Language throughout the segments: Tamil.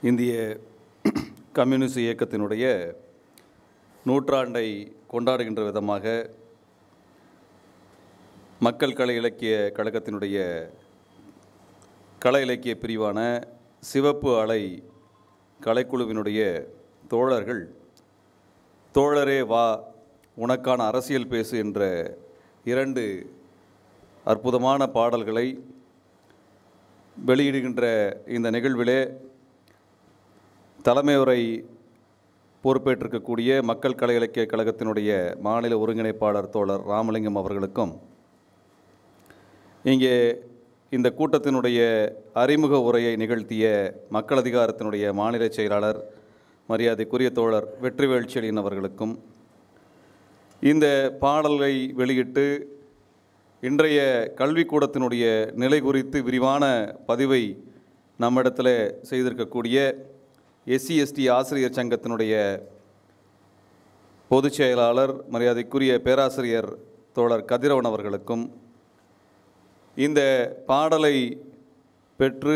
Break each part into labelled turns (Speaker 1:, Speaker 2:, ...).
Speaker 1: இந்திய கம்யூனிஸ்ட் இயக்கத்தினுடைய நூற்றாண்டை கொண்டாடுகின்ற விதமாக மக்கள் கலை இலக்கிய கழகத்தினுடைய கலை இலக்கிய பிரிவான சிவப்பு அலை கலைக்குழுவினுடைய தோழர்கள் தோழரே வா உனக்கான அரசியல் பேசு என்ற 2 அற்புதமான பாடல்களை வெளியிடுகின்ற இந்த நிகழ்விலே தலைமை உரை பொறுப்பேற்றிருக்கக்கூடிய மக்கள் கலை இலக்கிய கழகத்தினுடைய மாநில ஒருங்கிணைப்பாளர் தோழர் ராமலிங்கம் அவர்களுக்கும், இங்கே இந்த கூட்டத்தினுடைய அறிமுக உரையை நிகழ்த்திய மக்கள் அதிகாரத்தினுடைய மாநில செயலாளர் மரியாதைக்குரிய தோழர் வெற்றிவேல் செழியன் அவர்களுக்கும், இந்த பாடலை வெளியிட்டு இன்றைய கல்விக்கூடத்தினுடைய நிலை குறித்து விரிவான பதிவை நம்மிடத்தில் செய்திருக்கக்கூடிய SC/ST ஆசிரியர் சங்கத்தினுடைய பொதுச் செயலாளர் மரியாதைக்குரிய பேராசிரியர் தோழர் கதிரவன் அவர்களுக்கும், இந்த பாடலை பெற்று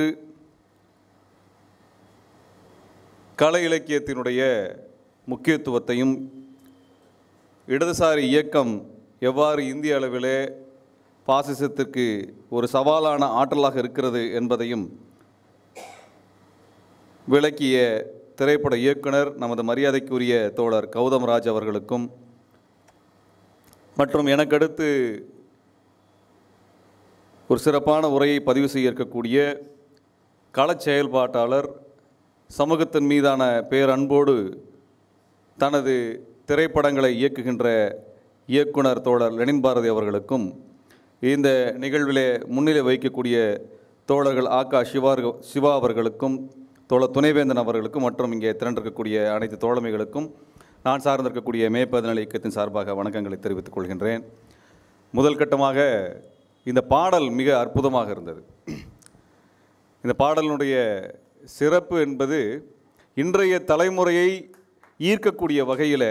Speaker 1: கலை இலக்கியத்தினுடைய முக்கியத்துவத்தையும் இடதுசாரி இயக்கம் எவ்வாறு இந்திய அளவிலே பாசிசத்திற்கு ஒரு சவாலான ஆற்றலாக இருக்கிறது என்பதையும் விளக்கிய திரைப்பட இயக்குனர் நமது மரியாதைக்குரிய தோழர் கௌதம்ராஜ் அவர்களுக்கும், மற்றும் எனக்கடுத்து ஒரு சிறப்பான உரையை பதிவு செய்ய இருக்கக்கூடிய களச் செயல்பாட்டாளர், சமூகத்தின் மீதான பேரன்போடு தனது திரைப்படங்களை இயக்குகின்ற இயக்குனர் தோழர் லெனின் பாரதி அவர்களுக்கும், இந்த நிகழ்விலே முன்னிலை வைக்கக்கூடிய தோழர்கள் ஆகா சிவா அவர்களுக்கும், தோழர் துணைவேந்தன் அவர்களுக்கும், மற்றும் இங்கே திரண்டிருக்கக்கூடிய அனைத்து தோழமைகளுக்கும் நான் சார்ந்திருக்கக்கூடிய மே 14 இயக்கத்தின் சார்பாக வணக்கங்களை தெரிவித்துக் கொள்கின்றேன். முதல் கட்டமாக இந்த பாடல் மிக அற்புதமாக இருந்தது. இந்த பாடலினுடைய சிறப்பு என்பது இன்றைய தலைமுறையை ஈர்க்கக்கூடிய வகையில்,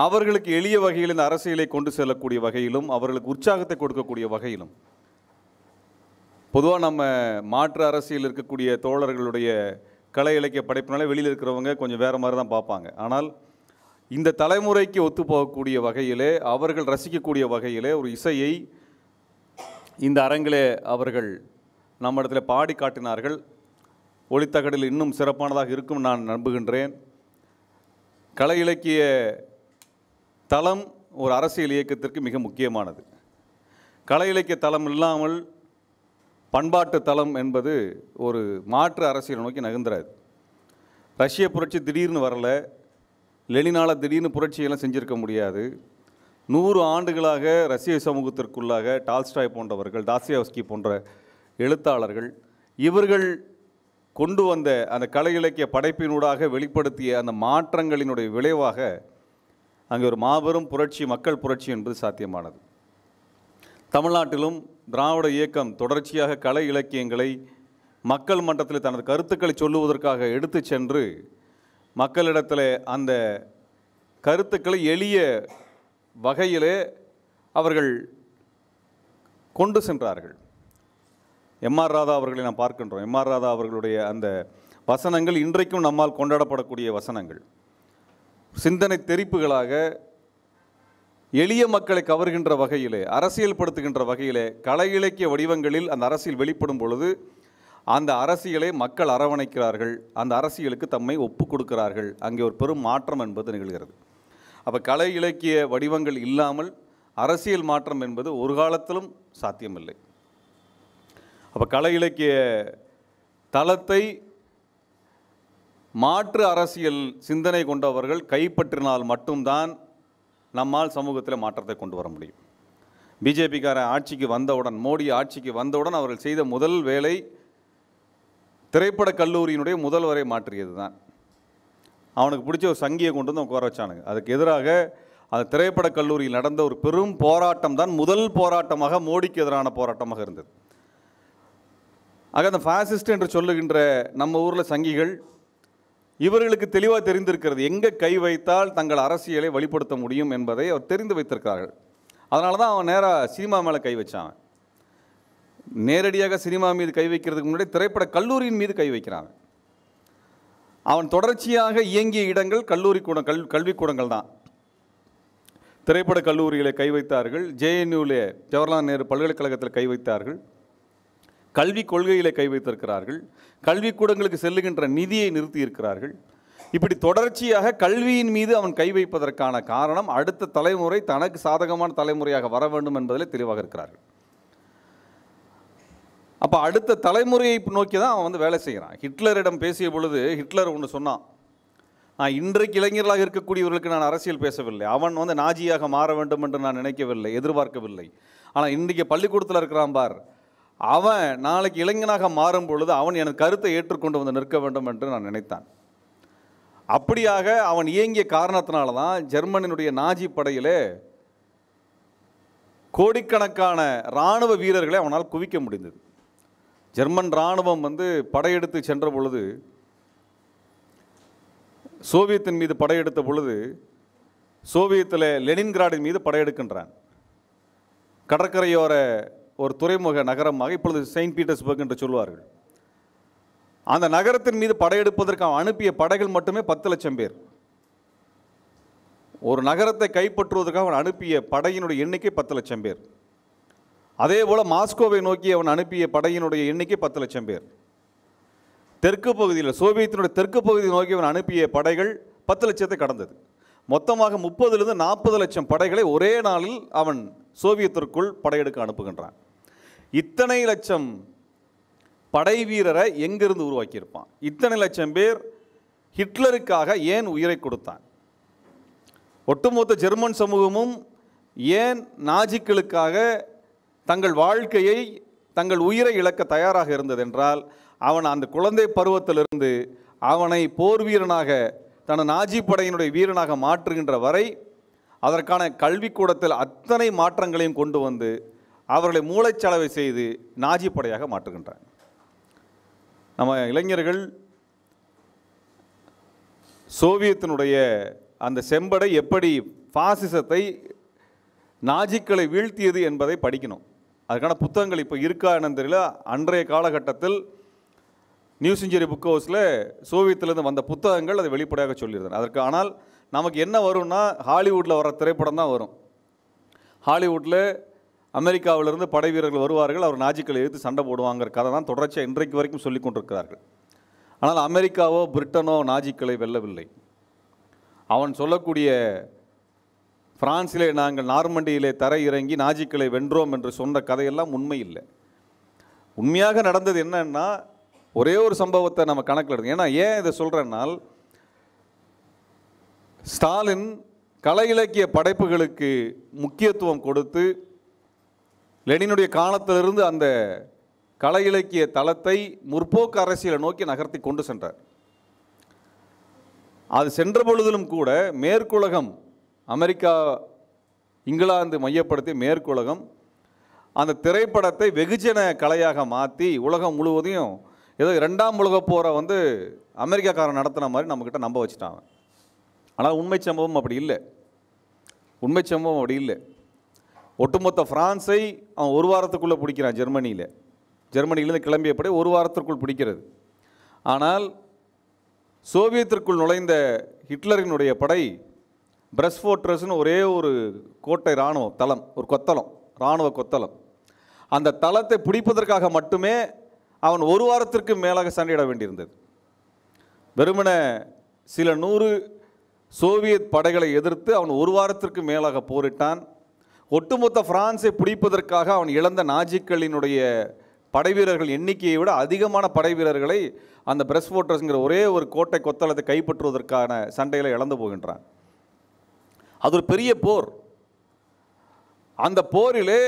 Speaker 1: அவர்களுக்கு எளிய வகையில் இந்த அரசியலை கொண்டு செல்லக்கூடிய வகையிலும், அவர்களுக்கு உற்சாகத்தை கொடுக்கக்கூடிய வகையிலும். பொதுவாக நம்ம மாற்று அரசியல் இருக்கக்கூடிய தோழர்களுடைய கலை இலக்கிய படைப்பினாலே வெளியில் இருக்கிறவங்க கொஞ்சம் வேறு மாதிரி தான் பார்ப்பாங்க. ஆனால் இந்த தலைமுறைக்கு ஒத்து போகக்கூடிய வகையிலே, அவர்கள் ரசிக்கக்கூடிய வகையிலே ஒரு இசையை இந்த அரங்கிலே அவர்கள் நம்ம இடத்துல பாடி காட்டினார்கள். ஒளித்தகடில் இன்னும் சிறப்பானதாக இருக்கும் நான் நம்புகின்றேன். கலை இலக்கிய தளம் ஒரு அரசியல் இயக்கத்திற்கு மிக முக்கியமானது. கலை இலக்கிய தளம் இல்லாமல் பண்பாட்டு தளம் என்பது ஒரு மாற்று அரசியல் நோக்கி நகர்ந்துறாது. ரஷ்ய புரட்சி திடீர்னு வரல, லெனினால் திடீர்னு புரட்சியெல்லாம் செஞ்சுருக்க முடியாது. 100 ஆண்டுகளாக ரஷ்ய சமூகத்திற்குள்ளாக டால்ஸ்டாய் போன்றவர்கள், தாஸ்தேவ்ஸ்கி போன்ற எழுத்தாளர்கள், இவர்கள் கொண்டு வந்த அந்த கலை இலக்கிய படைப்பினூடாக வெளிப்படுத்திய அந்த மாற்றங்களினுடைய விளைவாக அங்கே ஒரு மாபெரும் புரட்சி, மக்கள் புரட்சி என்பது சாத்தியமானது. தமிழ்நாட்டிலும் திராவிட இயக்கம் தொடர்ச்சியாக கலை இலக்கியங்களை மக்கள் மன்றத்தில் தனது கருத்துக்களை சொல்லுவதற்காக எடுத்து சென்று மக்களிடத்தில் அந்த கருத்துக்களை எளிய வகையிலே அவர்கள் கொண்டு சென்றார்கள். M.R. ராதா அவர்களை நாம் பார்க்கின்றோம். M.R. ராதா அவர்களுடைய அந்த வசனங்கள் இன்றைக்கும் நம்மால் கொண்டாடப்படக்கூடிய வசனங்கள். சிந்தனை தெரிப்புகளாக எளிய மக்களை கவர்கின்ற வகையிலே, அரசியல்படுத்துகின்ற வகையிலே, கலை இலக்கிய வடிவங்களில் அந்த அரசியல் வெளிப்படும் பொழுது அந்த அரசியலை மக்கள் அரவணைக்கிறார்கள், அந்த அரசியலுக்கு தம்மை ஒப்பு கொடுக்கிறார்கள். அங்கே ஒரு பெரும் மாற்றம் என்பது நிகழ்கிறது. அப்போ கலை இலக்கிய வடிவங்கள் இல்லாமல் அரசியல் மாற்றம் என்பது ஒரு காலத்திலும் சாத்தியமில்லை. அப்போ கலை இலக்கிய தளத்தை மாற்று அரசியல் சிந்தனை கொண்டவர்கள் கைப்பற்றினால் மட்டும்தான் நம்மால் சமூகத்தில் மாற்றத்தை கொண்டு வர முடியும். பிஜேபிக்காரன் ஆட்சிக்கு வந்தவுடன், மோடி ஆட்சிக்கு வந்தவுடன் அவர்கள் செய்த முதல் வேலை திரைப்பட கல்லூரியினுடைய முதல்வரை மாற்றியது தான். அவனுக்கு பிடிச்ச ஒரு சங்கியை கொண்டு வந்து உட்கார வச்சானுங்க. அதுக்கு எதிராக அந்த திரைப்பட கல்லூரியில் நடந்த ஒரு பெரும் போராட்டம் தான் முதல் போராட்டமாக, மோடிக்கு எதிரான போராட்டமாக இருந்தது. ஆக அந்த ஃபாசிஸ்ட் என்று சொல்லுகின்ற நம்ம ஊரில் சங்கிகள், இவர்களுக்கு தெளிவாக தெரிந்திருக்கிறது எங்கே கை வைத்தால் தங்கள் அரசியலை வெளிப்படுத்த முடியும் என்பதை அவர் தெரிந்து வைத்திருக்கிறார்கள். அதனால தான் அவன் நேராக சினிமா மேலே கை வச்சான். நேரடியாக சினிமா மீது கை வைக்கிறதுக்கு முன்னாடி திரைப்பட கல்லூரியின் மீது கை வைக்கிறாங்க. அவன் தொடர்ச்சியாக இயங்கிய இடங்கள் கல்விக்கூடங்கள் தான். திரைப்பட கல்லூரிகளை கை வைத்தார்கள், ஜேஎன்யூலே ஜவஹர்லால் நேரு பல்கலைக்கழகத்தில் கை வைத்தார்கள், கல்விக் கொள்கையில் கை வைத்திருக்கிறார்கள், கல்விக்கூடங்களுக்கு செல்லுகின்ற நிதியை நிறுத்தி இருக்கிறார்கள். இப்படி தொடர்ச்சியாக கல்வியின் மீது அவன் கை வைப்பதற்கான காரணம் அடுத்த தலைமுறை தனக்கு சாதகமான தலைமுறையாக வர வேண்டும் என்பதிலே தெளிவாக இருக்கிறார்கள். அப்போ அடுத்த தலைமுறையை நோக்கி தான் அவன் வேலை செய்கிறான். ஹிட்லரிடம் பேசிய பொழுது ஹிட்லர் ஒன்று சொன்னான், நான் இன்றைக்கு இளைஞர்களாக இருக்கக்கூடியவர்களுக்கு நான் அரசியல் பேசவில்லை, அவன் நாஜியாக மாற வேண்டும் என்று நான் நினைக்கவில்லை, எதிர்பார்க்கவில்லை. ஆனால் இன்றைக்கு பள்ளிக்கூடத்தில் இருக்கிறான் பார், அவன் நாளைக்கு இளைஞனாக மாறும் பொழுது அவன் எனது கருத்தை ஏற்றுக்கொண்டு நிற்க வேண்டும் என்று நான் நினைத்தான். அப்படியாக அவன் இயங்கிய காரணத்தினால தான் ஜெர்மனியினுடைய நாஜி படையிலே கோடிக்கணக்கான இராணுவ வீரர்களை அவனால் குவிக்க முடிந்தது. ஜெர்மன் இராணுவம் படையெடுத்து சென்ற பொழுது, சோவியத்தின் மீது படையெடுத்த பொழுது, சோவியத்தில் லெனின்கிராடின் மீது படையெடுக்கின்றான். கடற்கரையோர ஒரு துறைமுக நகரமாக இப்பொழுது செயின்ட் பீட்டர்ஸ்பர்க் என்று சொல்வார்கள். அந்த நகரத்தின் மீது படையெடுப்பதற்கு அவன் அனுப்பிய படைகள் மட்டுமே 10 லட்சம் பேர். ஒரு நகரத்தை கைப்பற்றுவதற்காக அவன் அனுப்பிய படையினுடைய எண்ணிக்கை 10 லட்சம் பேர். அதே போல் மாஸ்கோவை நோக்கி அவன் அனுப்பிய படையினுடைய எண்ணிக்கை 10 லட்சம் பேர். தெற்கு பகுதியில் சோவியத்தினுடைய தெற்கு பகுதியை நோக்கி அவன் அனுப்பிய படைகள் 10 லட்சத்தை கடந்தது. மொத்தமாக 30லிருந்து 40 லட்சம் படைகளை ஒரே நாளில் அவன் சோவியத்திற்குள் படையெடுக்க அனுப்புகின்றான். இத்தனை லட்சம் படை வீரரை எங்கிருந்து உருவாக்கியிருப்பான்? இத்தனை லட்சம் பேர் ஹிட்லருக்காக ஏன் உயிரை கொடுத்தான்? ஒட்டுமொத்த ஜெர்மன் சமூகமும் ஏன் நாஜிக்களுக்காக தங்கள் வாழ்க்கையை, தங்கள் உயிரை இழக்க தயாராக இருந்தது என்றால், அவன் அந்த குழந்தை பருவத்திலிருந்து அவனை போர் வீரனாக, தன் நாஜி படையினுடைய வீரனாக மாற்றுகின்ற வரை அதற்கான கல்விக்கூடத்தில் அத்தனை மாற்றங்களையும் கொண்டு வந்து அவர்களை மூளைச்சலவை செய்து நாஜி படையாக மாற்றுகின்றான். நம்ம இளைஞர்கள் சோவியத்தினுடைய அந்த செம்படை எப்படி பாசிசத்தை, நாஜிக்களை வீழ்த்தியது என்பதை படிக்கணும். அதுக்கான புத்தகங்கள் இப்போ இருக்கா என்னன்னு தெரியல. அன்றைய காலகட்டத்தில் நியூ செஞ்சுரி புக் ஹவுஸில் சோவியத்திலேருந்து வந்த புத்தகங்கள் அதை வெளிப்படையாக சொல்லியிருந்தேன். அதற்கு ஆனால் நமக்கு என்ன வரும்னா, ஹாலிவுட்டில் வர திரைப்படம் தான் வரும். ஹாலிவுட்டில் அமெரிக்காவிலிருந்து படை வீரர்கள் வருவார்கள், அவர் நாஜிக்களை எதிர்த்து சண்டை போடுவாங்கிற கதை தான் தொடர்ச்சியாக இன்றைக்கு வரைக்கும் சொல்லி கொண்டிருக்கிறார்கள். ஆனால் அமெரிக்காவோ பிரிட்டனோ நாஜிக்களை வெல்லவில்லை. அவன் சொல்லக்கூடிய பிரான்சிலே நாங்கள் நார்மண்டியிலே தரை இறங்கி நாஜிக்களை வென்றோம் என்று சொன்ன கதையெல்லாம் உண்மை இல்லை. உண்மையாக நடந்தது என்னன்னா, ஒரே ஒரு சம்பவத்தை நம்ம கணக்கில் எடுங்க. ஏன்னா ஏன் இதை சொல்கிறேன்னால், ஸ்டாலின் கலை இலக்கிய படைப்புகளுக்கு முக்கியத்துவம் கொடுத்து லெனினுடைய காலத்திலிருந்து அந்த கலை இலக்கிய தளத்தை முற்போக்கு அரசியலை நோக்கி நகர்த்தி கொண்டு சென்றார். அது சென்ற பொழுதிலும் கூட மேற்குலகம், அமெரிக்கா, இங்கிலாந்து மையப்படுத்தி மேற்குலகம் அந்த திரைப்படத்தை வெகுஜன கலையாக மாற்றி உலகம் முழுவதையும் ஏதோ 2ஆம் உலகப் போரை அமெரிக்காக்காரன் நடத்தின மாதிரி நம்மக்கிட்ட நம்ப வச்சுட்டாங்க. ஆனால் உண்மை சம்பவம் அப்படி இல்லை. உண்மை சம்பவம் அப்படி இல்லை. ஒட்டுமொத்த பிரான்ஸை அவன் ஒரு வாரத்துக்குள்ளே பிடிக்கிறான். ஜெர்மனியிலேருந்து கிளம்பிய படை ஒரு வாரத்திற்குள் பிடிக்கிறது. ஆனால் சோவியத்திற்குள் நுழைந்த ஹிட்லரினுடைய படை பிரஸ் ஃபோர்ட்ரஸ்னு ஒரே ஒரு கோட்டை இராணுவ தளம், ஒரு கொத்தளம், இராணுவ கொத்தளம், அந்த தளத்தை பிடிப்பதற்காக மட்டுமே அவன் ஒரு வாரத்திற்கு மேலாக சண்டையிட வேண்டியிருந்தது. வெறுமன சில 100 சோவியத் படைகளை எதிர்த்து அவன் ஒரு வாரத்திற்கு மேலாக போரிட்டான். ஒட்டுமொத்த பிரான்ஸை பிடிப்பதற்காக அவன் இழந்த நாஜிக்களினுடைய படை வீரர்கள் எண்ணிக்கையை விட அதிகமான படை வீரர்களை அந்த பிரஸ் ஃபோர்ட்ரஸ்ங்கிற ஒரே ஒரு கோட்டை கொத்தளத்தை கைப்பற்றுவதற்கான சண்டைகளை இழந்து போகின்றான். அது ஒரு பெரிய போர். அந்த போரிலே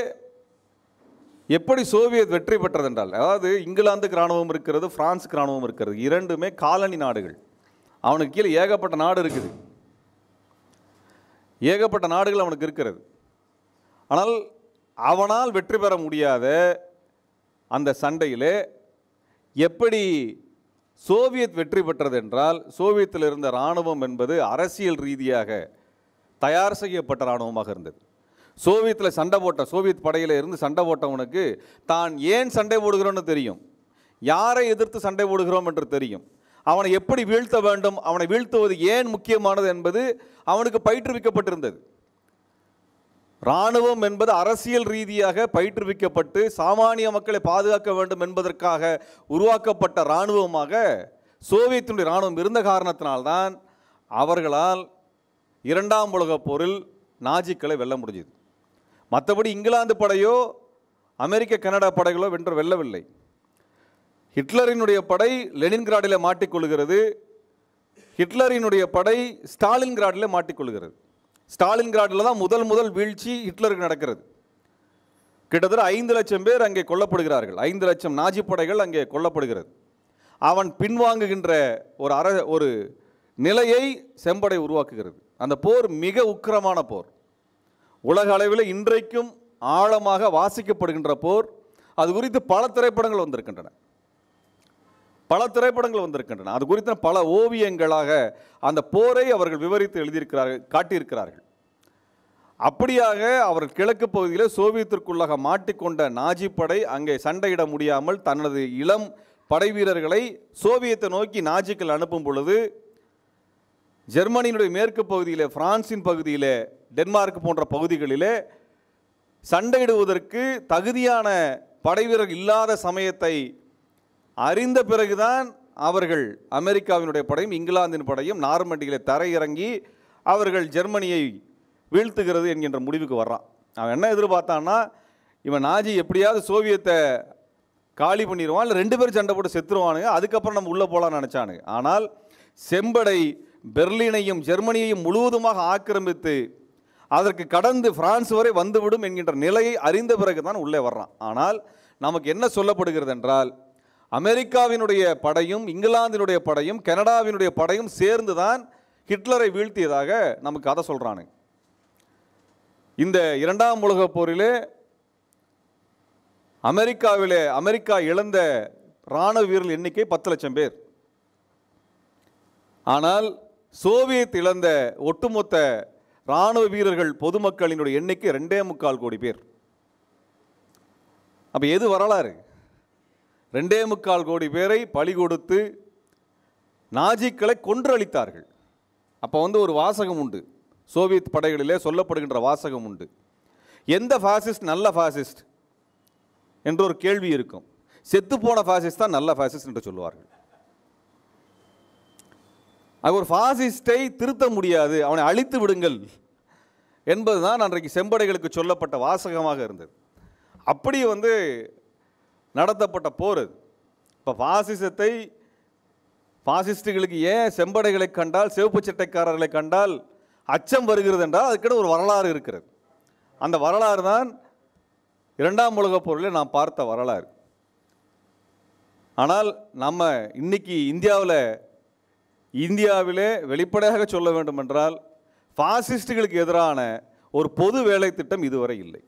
Speaker 1: எப்படி சோவியத் வெற்றி பெற்றது என்றால், அதாவது இங்கிலாந்துக்கு இராணுவம் இருக்கிறது, பிரான்ஸுக்கு இராணுவம் இருக்கிறது, இரண்டுமே காலனி நாடுகள். அவனுக்கு கீழே ஏகப்பட்ட நாடு இருக்குது, ஏகப்பட்ட நாடுகள் அவனுக்கு இருக்கிறது. ஆனால் அவனால் வெற்றி பெற முடியாத அந்த சண்டையிலே எப்படி சோவியத் வெற்றி பெற்றது என்றால், சோவியத்தில் இருந்த இராணுவம் என்பது அரசியல் ரீதியாக தயார் செய்யப்பட்ட இராணுவமாக இருந்தது. சோவியத்தில் சண்டை போட்ட, சோவியத் படையில் இருந்து சண்டை போட்டவனுக்கு தான் ஏன் சண்டை போடுகிறோன்னு தெரியும், யாரை எதிர்த்து சண்டை போடுகிறோம் என்று தெரியும், அவனை எப்படி வீழ்த்த வேண்டும், அவனை வீழ்த்துவது ஏன் முக்கியமானது என்பது அவனுக்கு பயிற்றுவிக்கப்பட்டிருந்தது. இராணுவம் என்பது அரசியல் ரீதியாக பயிற்றுவிக்கப்பட்டு சாமானிய மக்களை பாதுகாக்க வேண்டும் என்பதற்காக உருவாக்கப்பட்ட இராணுவமாக சோவியத்தினுடைய இராணுவம் இருந்த காரணத்தினால்தான் அவர்களால் இரண்டாம் உலகப் போரில் நாஜிக்களை வெல்ல முடிஞ்சது. மற்றபடி இங்கிலாந்து படையோ அமெரிக்க கனடா படைகளோ வெல்லவில்லை. ஹிட்லரினுடைய படை லெனின்கிராடில் மாட்டிக்கொள்கிறது, ஹிட்லரினுடைய படை ஸ்டாலின்கிராடில் மாட்டிக்கொள்கிறது. ஸ்டாலின்கிராடில் தான் முதல் வீழ்ச்சி ஹிட்லருக்கு நடக்கிறது. கிட்டத்தட்ட 5 லட்சம் பேர் அங்கே கொல்லப்படுகிறார்கள், 5 லட்சம் நாஜி படைகள் அங்கே கொல்லப்படுகிறது. அவன் பின்வாங்குகின்ற ஒரு நிலையை செம்படை உருவாக்குகிறது. அந்த போர் மிக உக்கிரமான போர், உலக அளவில் இன்றைக்கும் ஆழமாக வாசிக்கப்படுகின்ற போர். அது குறித்து பல திரைப்படங்கள் வந்திருக்கின்றன, அது குறித்த பல ஓவியங்களாக அந்த போரை அவர்கள் விவரித்து எழுதியிருக்கிறார்கள், காட்டியிருக்கிறார்கள். அப்படியாக அவர்கள் கிழக்கு பகுதியில் சோவியத்திற்குள்ளாக மாட்டிக்கொண்ட நாஜி படை அங்கே சண்டையிட முடியாமல் தனது இளம் படை வீரர்களை சோவியத்தை நோக்கி நாஜிக்கள் அனுப்பும் பொழுது ஜெர்மனியினுடைய மேற்கு பகுதியில், பிரான்சின் பகுதியில், டென்மார்க் போன்ற பகுதிகளிலே சண்டையிடுவதற்கு தகுதியான படை வீரர்கள் இல்லாத சமயத்தை அறிந்த பிறகுதான் அவர்கள் அமெரிக்காவினுடைய படையும் இங்கிலாந்தின் படையும் நார்மண்டியில் தரையிறங்கி அவர்கள் ஜெர்மனியை வீழ்த்துகிறது என்கின்ற முடிவுக்கு வர்றான். அவன் என்ன எதிர்பார்த்தான்னா, இவன் நாஜி எப்படியாவது சோவியத்தை காலி பண்ணிடுவான், இல்லை 2 பேரும் சண்டை போட்டு செத்துருவானுங்க, அதுக்கப்புறம் நம்ம உள்ளே போகலான்னு நினச்சானுங்க. ஆனால் செம்படை பெர்லினையும் ஜெர்மனியையும் முழுவதுமாக ஆக்கிரமித்து அதற்கு கடந்து பிரான்ஸ் வரை வந்துவிடும் என்கின்ற நிலையை அறிந்த பிறகு தான் உள்ளே வர்றான். ஆனால் நமக்கு என்ன சொல்லப்படுகிறது என்றால், அமெரிக்காவினுடைய படையும் இங்கிலாந்தினுடைய படையும் கனடாவினுடைய படையும் சேர்ந்து தான் ஹிட்லரை வீழ்த்தியதாக நமக்கு கதை சொல்கிறானு. இந்த இரண்டாம் உலகப் போரிலே அமெரிக்கா இழந்த இராணுவ வீரர்கள் எண்ணிக்கை 10 லட்சம் பேர். ஆனால் சோவியத் இழந்த ஒட்டுமொத்த இராணுவ வீரர்கள் பொதுமக்களினுடைய எண்ணிக்கை 2.25 கோடி பேர். அப்போ எது வரலாறு? 2.25 கோடி பேரை பலி கொடுத்து நாஜிக்களை கொன்றளித்தார்கள். அப்போ ஒரு வாசகம் உண்டு, சோவியத் படைகளிலே சொல்லப்படுகின்ற வாசகம் உண்டு. எந்த ஃபாசிஸ்ட் நல்ல ஃபாசிஸ்ட் என்று ஒரு கேள்வி இருக்கும். செத்துப்போன ஃபாசிஸ்ட் தான் நல்ல ஃபாசிஸ்ட் என்று சொல்லுவார்கள். அது ஒரு ஃபாசிஸ்டை திருத்த முடியாது, அவனை அழித்து விடுங்கள் என்பதுதான் அன்றைக்கு செம்படைகளுக்கு சொல்லப்பட்ட வாசகமாக இருந்தது. அப்படி நடத்தப்பட்ட போர் அது. இப்போ ஃபாசிஸ்டுகளுக்கு ஏன் செம்படைகளை கண்டால், சிவப்பு சட்டைக்காரர்களை கண்டால் அச்சம் வருகிறது என்றால் அதுக்கிட்ட ஒரு வரலாறு இருக்கிறது. அந்த வரலாறு தான் இரண்டாம் உலகப் போரில் நாம் பார்த்த வரலாறு. ஆனால் நம்ம இன்னைக்கு இந்தியாவிலே வெளிப்படையாக சொல்ல வேண்டும் என்றால், ஃபாசிஸ்டுகளுக்கு எதிரான ஒரு பொது வேலை திட்டம் இதுவரை இல்லை.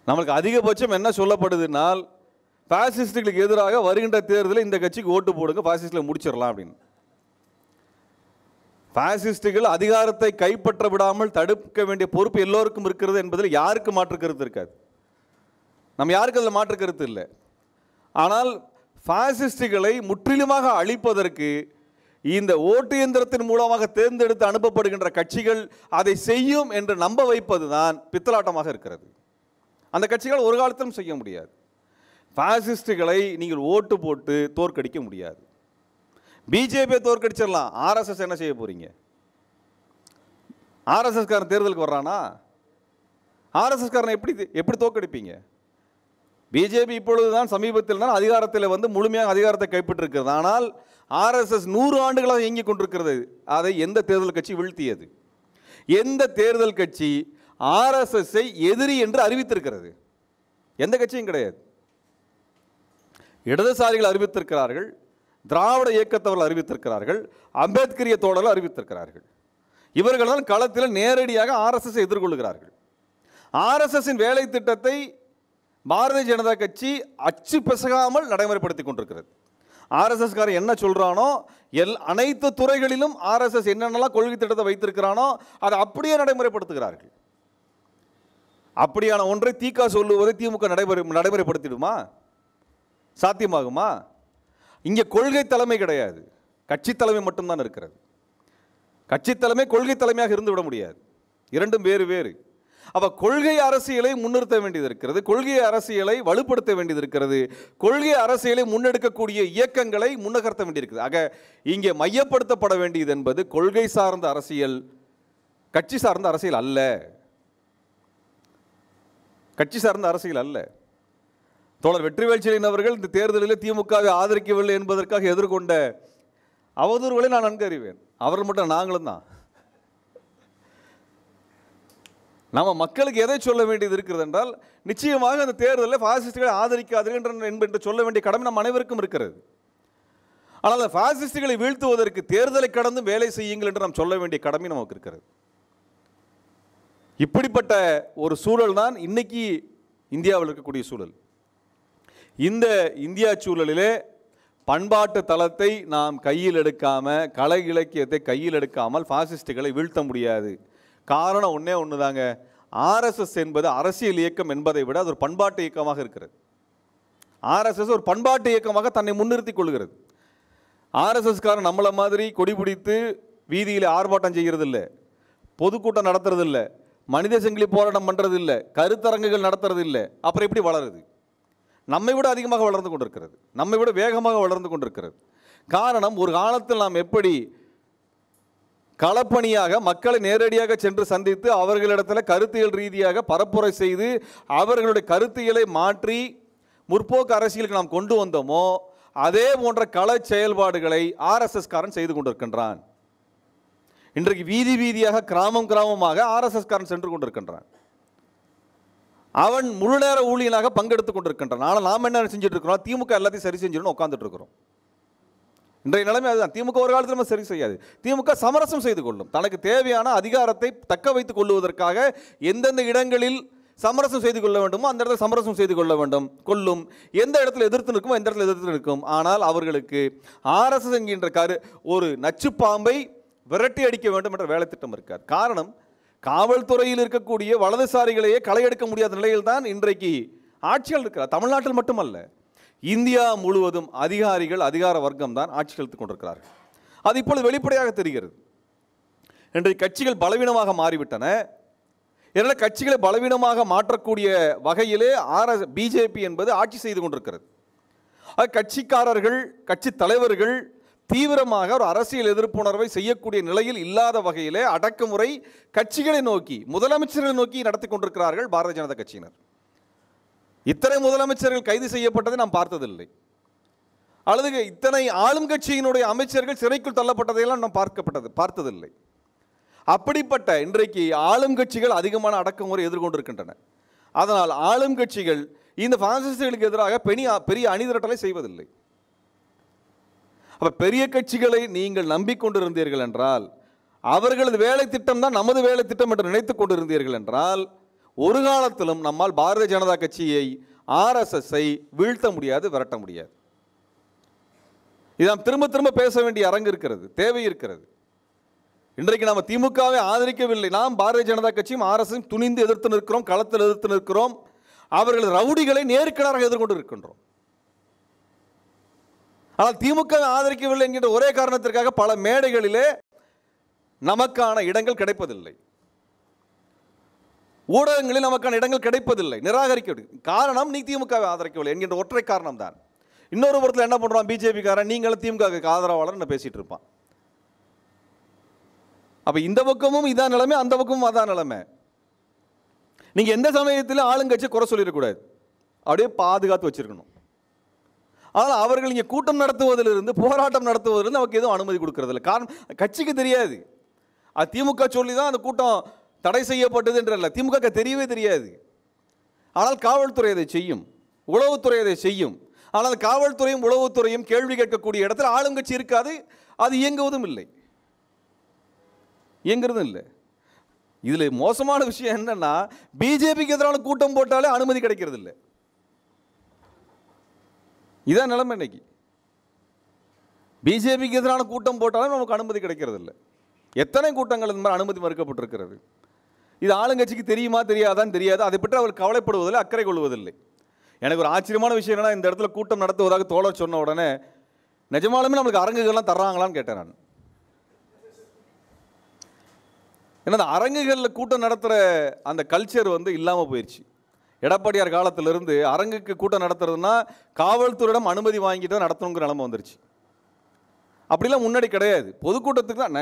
Speaker 1: நம்மளுக்கு அதிகபட்சம் என்ன சொல்லப்படுதுனால், ஃபாசிஸ்டுகளுக்கு எதிராக வருகின்ற தேர்தலில் இந்த கட்சிக்கு ஓட்டு போடுங்க, ஃபாசிஸ்டில் முடிச்சிடலாம் அப்படின்னு. ஃபாசிஸ்டுகள் அதிகாரத்தை கைப்பற்ற விடாமல் தடுக்க வேண்டிய பொறுப்பு எல்லோருக்கும் இருக்கிறது என்பதில் யாருக்கு மாற்று கருத்து இருக்காது. நம்ம யாருக்கு அதில் மாற்று கருத்து இல்லை. ஆனால் ஃபாசிஸ்டுகளை முற்றிலுமாக அழிப்பதற்கு இந்த ஓட்டு இயந்திரத்தின் மூலமாக தேர்ந்தெடுத்து அனுப்பப்படுகின்ற கட்சிகள் அதை செய்யும் என்று நம்ப வைப்பது தான் பித்தலாட்டமாக இருக்கிறது. அந்த கட்சிகள் ஒரு காலத்திலும் செய்ய முடியாது. ஃபாசிஸ்டுகளை நீங்கள் ஓட்டு போட்டு தோற்கடிக்க முடியாது. பிஜேபியை தோற்கடிச்சிடலாம், ஆர்எஸ்எஸ் என்ன செய்ய போறீங்க? ஆர்எஸ்எஸ்காரன் தேர்தலுக்கு வர்றானா? ஆர்எஸ்எஸ்காரனை எப்படி தோற்கடிப்பீங்க? பிஜேபி இப்பொழுதுதான் சமீபத்தில் தான் அதிகாரத்தில் முழுமையாக அதிகாரத்தை கைப்பற்றிருக்கிறது. ஆனால் ஆர்எஸ்எஸ் 100 ஆண்டுகளாக இயங்கிக் கொண்டிருக்கிறது. அதை எந்த தேர்தல் கட்சி வீழ்த்தியது? எந்த தேர்தல் கட்சி ஆர்எஸ்எஸ்ஐ எதிரி என்று அறிவித்திருக்கிறது? எந்த கட்சியும் கிடையாது. இடதுசாரிகள் அறிவித்திருக்கிறார்கள், திராவிட இயக்கத்தவர்கள் அறிவித்திருக்கிறார்கள், அம்பேத்கரிய தோழர்கள் அறிவித்திருக்கிறார்கள். இவர்கள் தான் களத்தில் நேரடியாக ஆர்எஸ்எஸ் எதிர்கொள்கிறார்கள். ஆர்எஸ்எஸ்ஸின் வேலை திட்டத்தை பாரதிய ஜனதா கட்சி அச்சு பிசகாமல் நடைமுறைப்படுத்தி கொண்டிருக்கிறது. ஆர்எஸ்எஸ்காரன் என்ன சொல்றானோ அனைத்து துறைகளிலும் ஆர்எஸ்எஸ் என்னென்னலாம் கொள்கை திட்டத்தை வைத்திருக்கிறானோ அதை அப்படியே நடைமுறைப்படுத்துகிறார்கள். அப்படியான ஒன்றை திக சொல்லுவதை திமுக நடைமுறைப்படுத்திடுமா? சாத்தியமாகுமா? இங்கே கொள்கை தலைமை கிடையாது, கட்சி தலைமை மட்டும்தான் இருக்கிறது. கட்சி தலைமை கொள்கை தலைமையாக இருந்து விட முடியாது, இரண்டும் வேறு வேறு. அப்போ கொள்கை அரசியலை முன்னிறுத்த வேண்டியது இருக்கிறது, கொள்கை அரசியலை வலுப்படுத்த வேண்டியது இருக்கிறது, கொள்கை அரசியலை முன்னெடுக்கக்கூடிய இயக்கங்களை முன்னகர்த்த வேண்டியிருக்கிறது. ஆக இங்கே மையப்படுத்தப்பட வேண்டியது என்பது கொள்கை சார்ந்த அரசியல், கட்சி சார்ந்த அரசியல் அல்ல. கட்சி சார்ந்த அரசியல் அல்ல. தோழர் வெற்றிவேல் செழியன் அவர்கள் இந்த தேர்தலில் திமுகவை ஆதரிக்கவில்லை என்பதற்காக எதிர்கொண்ட அவதூறுகளை நான் நன்கு அறிவேன். அவர் மட்டும் நாங்களும் தான். நம்ம மக்களுக்கு எதை சொல்ல வேண்டியது இருக்கிறது என்றால், நிச்சயமாக அந்த தேர்தலில் பாசிஸ்டுகளை ஆதரிக்காதீர்கள் என்று சொல்ல வேண்டிய கடமை நம் அனைவருக்கும் இருக்கிறது. ஆனால் அந்த பாசிஸ்டுகளை வீழ்த்துவதற்கு தேர்தலை கடந்து வேலை செய்யுங்கள் என்று நாம் சொல்ல வேண்டிய கடமை நமக்கு இருக்கிறது. இப்படிப்பட்ட ஒரு சூழல் தான் இன்னைக்கு இந்தியாவில் இருக்கக்கூடிய சூழல். இந்த இந்தியா சூழலிலே பண்பாட்டு தளத்தை நாம் கையில் எடுக்காமல், கலை இலக்கியத்தை கையில் எடுக்காமல் பாசிஸ்டுகளை வீழ்த்த முடியாது. காரணம் ஒன்றே ஒன்று தாங்க, ஆர்எஸ்எஸ் என்பது அரசியல் இயக்கம் என்பதை விட அது ஒரு பண்பாட்டு இயக்கமாக இருக்கிறது. ஆர்எஸ்எஸ் ஒரு பண்பாட்டு இயக்கமாக தன்னை முன்னிறுத்தி கொள்கிறது. ஆர்எஸ்எஸ்காரன் நம்மளை மாதிரி கொடி பிடித்து வீதியில் ஆர்ப்பாட்டம் செய்கிறதில்லை, பொதுக்கூட்டம் நடத்துறதில்லை, மனித சங்கிலி போராட்டம் பண்ணுறதில்லை, கருத்தரங்குகள் நடத்துறதில்லை. அப்புறம் எப்படி வளருது? நம்மை விட அதிகமாக வளர்ந்து கொண்டிருக்கிறது, நம்மை விட வேகமாக வளர்ந்து கொண்டிருக்கிறது. காரணம், ஒரு காலத்தில் நாம் எப்படி களப்பணியாக மக்களை நேரடியாக சென்று சந்தித்து அவர்களிடத்தில் கருத்தியல் ரீதியாக பரப்புரை செய்து அவர்களுடைய கருத்தியலை மாற்றி முற்போக்கு அரசியலுக்கு நாம் கொண்டு வந்தோமோ, அதே போன்ற கள செயல்பாடுகளை ஆர்எஸ்எஸ் காரன் செய்து கொண்டிருக்கின்றான். இன்றைக்கு வீதி வீதியாக கிராமம் கிராமமாக ஆர்எஸ்எஸ் காரன் சென்று கொண்டிருக்கின்றான். அவன் முழு நேர ஊழியனாக பங்கெடுத்துக் கொண்டிருக்கின்றான். ஆனால் நாம் என்ன செஞ்சுட்டு இருக்கிறோம்? திமுக எல்லாத்தையும் சரி செஞ்சிடணும் உட்காந்துட்டு இருக்கிறோம். இன்றைய நிலைமை அதுதான். திமுக ஒரு காலத்தில் சரி செய்யாது. திமுக சமரசம் செய்து கொள்ளும். தனக்கு தேவையான அதிகாரத்தை தக்க வைத்துக் கொள்வதற்காக எந்தெந்த இடங்களில் சமரசம் செய்து கொள்ள வேண்டுமோ அந்த இடத்துல சமரசம் செய்து கொள்ளும். எந்த இடத்துல எதிர்த்து நிற்குமோ எந்த இடத்துல எதிர்த்து நிற்கும். ஆனால் அவர்களுக்கு ஆர்எஸ்எஸ் என்கின்ற ஒரு நச்சு பாம்பை விரட்டி அடிக்க வேண்டும் என்ற வேலை திட்டம் இருக்காது. காரணம், காவல்துறையில் இருக்கக்கூடிய வலதுசாரிகளையே களை எடுக்க முடியாத நிலையில் தான் இன்றைக்கு ஆட்சிகள் இருக்கிறார். தமிழ்நாட்டில் மட்டுமல்ல, இந்தியா முழுவதும் அதிகாரிகள், அதிகார வர்க்கம் தான் ஆட்சி செலுத்திக் கொண்டிருக்கிறார்கள். அது இப்பொழுது வெளிப்படையாக தெரிகிறது. இன்றைக்கு கட்சிகள் பலவீனமாக மாறிவிட்டன. இதனால் கட்சிகளை பலவீனமாக மாற்றக்கூடிய வகையிலே பிஜேபி என்பது ஆட்சி செய்து கொண்டிருக்கிறது. கட்சிக்காரர்கள், கட்சி தலைவர்கள் தீவிரமாக ஒரு அரசியல் எதிர்ப்புணர்வை செய்யக்கூடிய நிலையில் இல்லாத வகையிலே அடக்குமுறை கட்சிகளை நோக்கி, முதலமைச்சர்களை நோக்கி நடத்தி கொண்டிருக்கிறார்கள் பாரதிய ஜனதா கட்சியினர். இத்தனை முதலமைச்சர்கள் கைது செய்யப்பட்டதை நாம் பார்த்ததில்லை, அல்லது இத்தனை ஆளும் கட்சியினுடைய அமைச்சர்கள் சிறைக்குள் தள்ளப்பட்டதையெல்லாம் நாம் பார்த்ததில்லை. அப்படிப்பட்ட இன்றைக்கு ஆளும் கட்சிகள் அதிகமான அடக்குமுறை எதிர்கொண்டிருக்கின்றன. அதனால் ஆளும் கட்சிகள் இந்த பாசிஸ்டுகளுக்கு எதிராக பெரிய அணிதிரட்டலை செய்வதில்லை. அப்ப பெரிய கட்சிகளை நீங்கள் நம்பிக்கொண்டிருந்தீர்கள் என்றால், அவர்களது வேலை திட்டம் தான் நமது வேலை திட்டம் என்று நினைத்துக் கொண்டிருந்தீர்கள் என்றால், ஒரு காலத்திலும் நம்மால் பாரதிய ஜனதா கட்சியை, ஆர்எஸ்எஸ்ஐ வீழ்த்த முடியாது, விரட்ட முடியாது. இதான் திரும்ப திரும்ப பேச வேண்டிய அரங்கு இருக்கிறது, தேவை இருக்கிறது. இன்றைக்கு நாம் திமுகவை ஆதரிக்கவில்லை, நாம் பாரதிய ஜனதா கட்சியும் ஆர்எஸ்எஸையும் துணிந்து எதிர்த்து நிற்கிறோம், களத்தில் எதிர்த்து நிற்கிறோம். அவர்களது ரவுடிகளை நேருக்கு எதிர்கொண்டு இருக்கின்றோம். ஆனால் திமுக ஆதரிக்கவில்லை என்கின்ற ஒரே காரணத்திற்காக பல மேடைகளிலே நமக்கான இடங்கள் கிடைப்பதில்லை, ஊடகங்களில் நமக்கான இடங்கள் கிடைப்பதில்லை, நிராகரிக்க. காரணம், நீ திமுகவை ஆதரிக்கவில்லை என்கின்ற ஒற்றை காரணம் தான். இன்னொரு புறத்தில் என்ன பண்றான் பிஜேபி காரன், நீங்களும் திமுக ஆதரவாளர் பேசிட்டு இருப்பான். அப்ப இந்த பக்கமும் இதான் நிலைமை, அந்த பக்கமும் அதான் நிலைமை. நீங்க எந்த சமயத்தில் ஆளுங்கட்சி குறை சொல்லிடக்கூடாது, அப்படியே பாதுகாத்து வச்சிருக்கணும். ஆனால் அவர்கள் இங்கே கூட்டம் நடத்துவதிலிருந்து, போராட்டம் நடத்துவதிலிருந்து நமக்கு எதுவும் அனுமதி கொடுக்கறதில்லை. காரணம், கட்சிக்கு தெரியாது. அது திமுக சொல்லி தான் அந்த கூட்டம் தடை செய்யப்பட்டது என்றல்ல, திமுக தெரியவே தெரியாது. ஆனால் காவல்துறை அதை செய்யும், உளவுத்துறை அதை செய்யும். ஆனால் காவல்துறையும் உளவுத்துறையும் கேள்வி கேட்கக்கூடிய இடத்துல ஆளுங்கட்சி இருக்காது, அது இயங்குவதும் இல்லை, இயங்குறதும் இல்லை. இதில் மோசமான விஷயம் என்னன்னா, பிஜேபிக்கு எதிரான கூட்டம் போட்டாலே அனுமதி கிடைக்கிறது இல்லை. இதான் நிலைமை. இன்னைக்கு பிஜேபிக்கு எதிரான கூட்டம் போட்டாலும் நமக்கு அனுமதி கிடைக்கிறது இல்லை. எத்தனை கூட்டங்கள் இந்த மாதிரி அனுமதி மறுக்கப்பட்டிருக்கிறது. இது ஆளுங்கட்சிக்கு தெரியுமா தெரியாதான்னு தெரியாது. அதை பற்றி அவர் கவலைப்படுவதில்லை, அக்கறை கொள்வதில்லை. எனக்கு ஒரு ஆச்சரியமான விஷயம் என்னன்னா, இந்த இடத்துல கூட்டம் நடத்துவதாக தோழர் சொன்ன உடனே நிஜமாலுமே நம்மளுக்கு அரங்குகள்லாம் தர்றாங்களான்னு கேட்டேன் நான். ஏன்னா அந்த அரங்குகளில் கூட்டம் நடத்துகிற அந்த கல்ச்சர் இல்லாமல் போயிடுச்சு. எடப்பாடியார் காலத்திலிருந்து அரங்குக்கு கூட்டம் நடத்துறதுன்னா காவல்துறையிடம் அனுமதி வாங்கிட்டு தான் நடத்தணுங்கிற நிலைமை வந்துருச்சு. அப்படிலாம் முன்னாடி கிடையாது. பொதுக்கூட்டத்துக்கு தான்.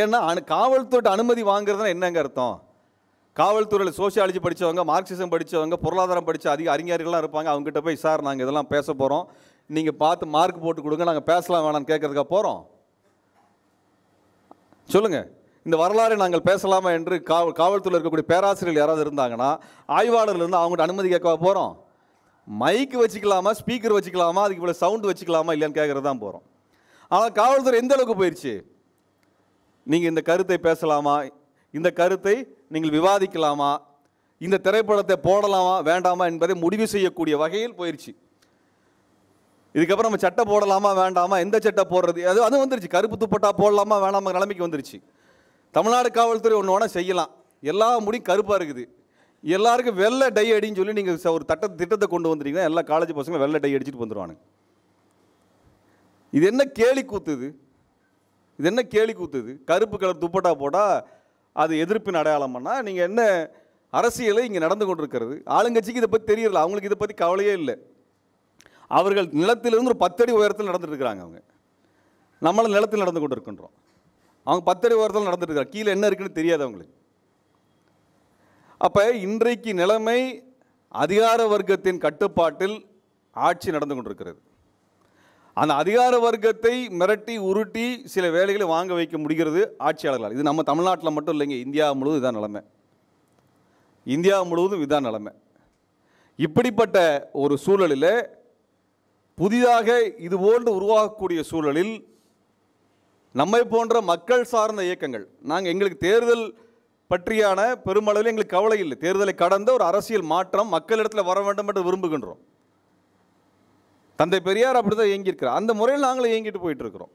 Speaker 1: ஏன்னா காவல்துறை அனுமதி வாங்குறதுனா என்னங்க அர்த்தம்? காவல்துறையில் சோசியாலஜி படித்தவங்க, மார்க்சிசம் படித்தவங்க, பொருளாதாரம் படித்த அதிக அறிஞர்கள்லாம் இருப்பாங்க. அவங்ககிட்ட போய் சார் நாங்கள் இதெல்லாம் பேச போகிறோம், நீங்கள் பார்த்து மார்க் போட்டு கொடுங்க, நாங்கள் பேசலாம் வேணான்னு கேட்கறதுக்காக போகிறோம்? சொல்லுங்கள். இந்த வரலாறை நாங்கள் பேசலாமா என்று காவல்துறையில் இருக்கக்கூடிய பேராசிரியர்கள் யாராவது இருந்தாங்கன்னா ஆய்வாளர்கள் இருந்து அவங்ககிட்ட அனுமதி கேட்க போகிறோம்? மைக்கு வச்சுக்கலாமா, ஸ்பீக்கர் வச்சுக்கலாமா, அதுக்கு இவ்வளோ சவுண்டு வச்சுக்கலாமா இல்லையான்னு கேட்குறது தான் போகிறோம். ஆனால் காவல்துறை எந்த அளவுக்கு போயிடுச்சு? நீங்கள் இந்த கருத்தை பேசலாமா, இந்த கருத்தை நீங்கள் விவாதிக்கலாமா, இந்த திரைப்படத்தை போடலாமா வேண்டாமா என்பதை முடிவு செய்யக்கூடிய வகையில் போயிடுச்சு. இதுக்கப்புறம் நம்ம சட்டை போடலாமா வேண்டாமா, எந்த சட்டை போடுறது அது வந்துருச்சு. கருப்பு துப்பட்டா போடலாமா வேண்டாமா நிலைமைக்கு வந்துருச்சு. தமிழ்நாடு காவல்துறை ஒன்று வேணால் செய்யலாம், எல்லா முடியும் கருப்பாக இருக்குது, எல்லாருக்கும் வெள்ளை டை அடின்னு சொல்லி நீங்கள் ஒரு திட்டத்தை கொண்டு வந்துட்டீங்கன்னா எல்லா காலேஜ் பசங்களும் வெள்ளை டை அடிச்சுட்டு வந்துடுவானுங்க. இது என்ன கேலி கூத்துது? இது என்ன கேலி கூத்துது? கருப்பு கலர் துப்பட்டா போட்டால் அது எதிர்ப்பின் அடையாளம் பண்ணால் நீங்கள் என்ன அரசியலை இங்கே நடந்து கொண்டிருக்கிறது? ஆளுங்கட்சிக்கு இதை பற்றி தெரியல, அவங்களுக்கு இதை பற்றி கவலையே இல்லை. அவர்கள் நிலத்திலிருந்து ஒரு 10 அடி உயரத்தில் நடந்துட்டு இருக்கிறாங்க. அவங்க நம்மளும் நிலத்தில் நடந்து கொண்டு இருக்கின்றோம், அவங்க 10 அடி உயரத்தில் நடந்துட்டு இருக்காங்க. கீழே என்ன இருக்குன்னு தெரியாது அவங்களுக்கு. அப்போ இன்றைக்கு நிலைமை அதிகார வர்க்கத்தின் கட்டுப்பாட்டில் ஆட்சி நடந்து கொண்டிருக்கிறது. அந்த அதிகார வர்க்கத்தை மிரட்டி உருட்டி சில வேலைகளை வாங்க வைக்க முடிகிறது ஆட்சியாளர்களால். இது நம்ம தமிழ்நாட்டில் மட்டும் இல்லைங்க, இந்தியா முழுவதும் இதான் நிலைமை. இந்தியா முழுவதும் இதுதான் நிலைமை. இப்படிப்பட்ட ஒரு சூழலில் புதிதாக இதுபோன்று உருவாகக்கூடிய சூழலில் நம்மை போன்ற மக்கள் சார்ந்த இயக்கங்கள், நாங்கள் எங்களுக்கு தேர்தல் பற்றியான பெருமளவில் எங்களுக்கு கவலை இல்லை. தேர்தலை கடந்த ஒரு அரசியல் மாற்றம் மக்களிடத்தில் வர வேண்டும் என்று விரும்புகின்றோம். தந்தை பெரியார் அப்படி தான் இயங்கியிருக்கிறார். அந்த முறையில் நாங்களும் இயங்கிட்டு போயிட்டு இருக்கிறோம்.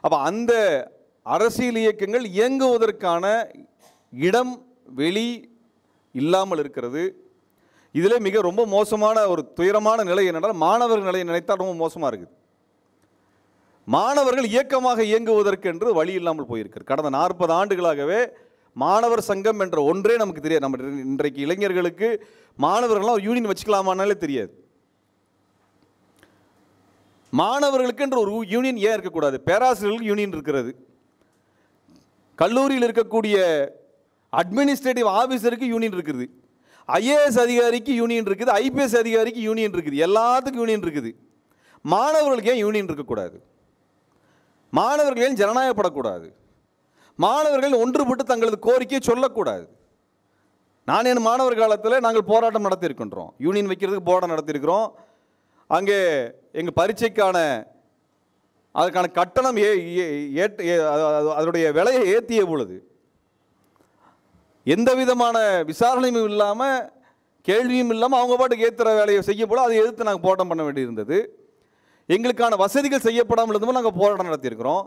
Speaker 1: அப்போ அந்த அரசியல் இயக்கங்கள் இயங்குவதற்கான இடம் வெளி இல்லாமல் இருக்கிறது. இதில் மிக ரொம்ப மோசமான ஒரு துயரமான நிலை என்னென்றால் மாணவர்கள் நிலையை நினைத்தால் ரொம்ப மோசமாக இருக்குது. மாணவர்கள் இயக்கமாக இயங்குவதற்கு என்று வழி இல்லாமல் போயிருக்கிறது. கடந்த 40 ஆண்டுகளாகவே மாணவர் சங்கம் என்ற ஒன்றே நமக்கு தெரியாது. நம்ம இன்றைக்கு இளைஞர்களுக்கு மாணவர்கள்லாம் ஒரு யூனியன் வச்சுக்கலாமானாலே தெரியாது. மாணவர்களுக்கு என்று ஒரு யூனியன் ஏன் இருக்கக்கூடாது? பேராசிரியர்களுக்கு யூனியன் இருக்கிறது, கல்லூரியில் இருக்கக்கூடிய அட்மினிஸ்ட்ரேட்டிவ் ஆஃபீஸருக்கு யூனியன் இருக்குது, ஐஏஎஸ் அதிகாரிக்கு யூனியன் இருக்குது, ஐபிஎஸ் அதிகாரிக்கு யூனியன் இருக்குது, எல்லாத்துக்கும் யூனியன் இருக்குது. மாணவர்களுக்கு ஏன் யூனியன் இருக்கக்கூடாது? மாணவர்கள் ஏன் ஜனநாயகப்படக்கூடாது? மாணவர்கள் ஒன்றுபட்டு தங்களது கோரிக்கையை சொல்லக்கூடாது? நான் என் மாணவர் காலத்தில் நாங்கள் போராட்டம் நடத்தியிருக்கின்றோம், யூனியன் வைக்கிறதுக்கு போராட்டம் நடத்தியிருக்கிறோம். அங்கே எங்கள் பரீட்சைக்கான அதுக்கான கட்டணம் அதனுடைய விலையை ஏற்றிய பொழுது எந்த விதமான விசாரணையும் இல்லாமல் கேள்வியும் இல்லாமல் அவங்க பாட்டுக்கு ஏற்றுற வேலையை செய்ய போல அதை எதிர்த்து நாங்கள் போராட்டம் பண்ண வேண்டியிருந்தது. எங்களுக்கான வசதிகள் செய்யப்படாமல் இருந்தபோது நாங்கள் போராட்டம் நடத்தியிருக்கிறோம்.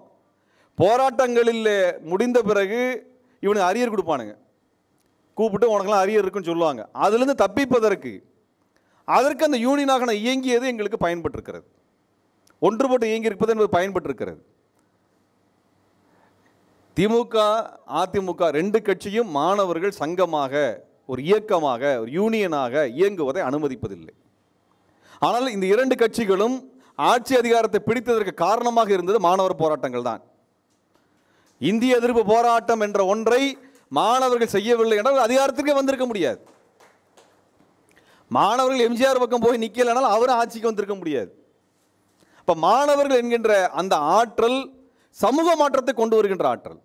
Speaker 1: போராட்டங்களில் முடிந்த பிறகு இவனுக்கு அரியர் கொடுப்பானுங்க, கூப்பிட்டு உனக்கெல்லாம் அரியர் இருக்குன்னு சொல்லுவாங்க. அதுலேருந்து தப்பிப்பதற்கு அதற்கு அந்த யூனியனாக இயங்கியது எங்களுக்கு பயன்பட்டிருக்கிறது. ஒன்றுபட்டு இயங்கியிருப்பது என்பது பயன்பட்டிருக்கிறது. திமுக அதிமுக 2 கட்சியும் மாணவர்கள் சங்கமாக ஒரு இயக்கமாக ஒரு யூனியனாக இயங்குவதை அனுமதிப்பதில்லை. ஆனால் இந்த 2 கட்சிகளும் ஆட்சி அதிகாரத்தை பிடித்ததற்கு காரணமாக இருந்தது மாணவர் போராட்டங்கள் தான். இந்திய எதிர்ப்பு போராட்டம் என்ற ஒன்றை மாணவர்கள் செய்யவில்லை என்றால் அதிகாரத்திற்கே வந்திருக்க முடியாது. மாணவர்கள் எம்ஜிஆர் பக்கம் போய் நிற்கலைனால் அவரும் ஆட்சிக்கு வந்திருக்க முடியாது. இப்போ மாணவர்கள் என்கின்ற அந்த ஆற்றல் சமூக மாற்றத்தை கொண்டு வருகின்ற ஆற்றல்.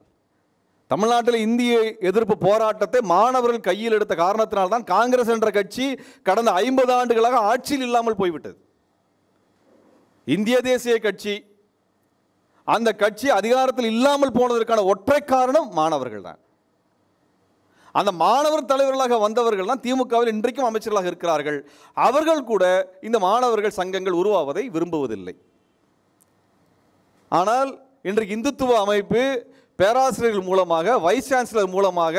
Speaker 1: தமிழ்நாட்டில் இந்திய எதிர்ப்பு போராட்டத்தை மாணவர்கள் கையில் எடுத்த காரணத்தினால்தான் காங்கிரஸ் என்ற கட்சி கடந்த 50 ஆண்டுகளாக ஆட்சியில் இல்லாமல் போய்விட்டது. இந்திய தேசிய கட்சி, அந்த கட்சி அதிகாரத்தில் இல்லாமல் போனதற்கான ஒற்றை காரணம் மாணவர்கள் தான். அந்த மாணவர் தலைவர்களாக வந்தவர்கள் தான் திமுகவில் இன்றைக்கும் அமைச்சர்களாக இருக்கிறார்கள். அவர்கள் கூட இந்த மாணவர்கள் சங்கங்கள் உருவாவதை விரும்புவதில்லை. ஆனால் இன்றைக்கு இந்துத்துவ அமைப்பு பேராசிரியர்கள் மூலமாக, வைஸ் சான்சலர் மூலமாக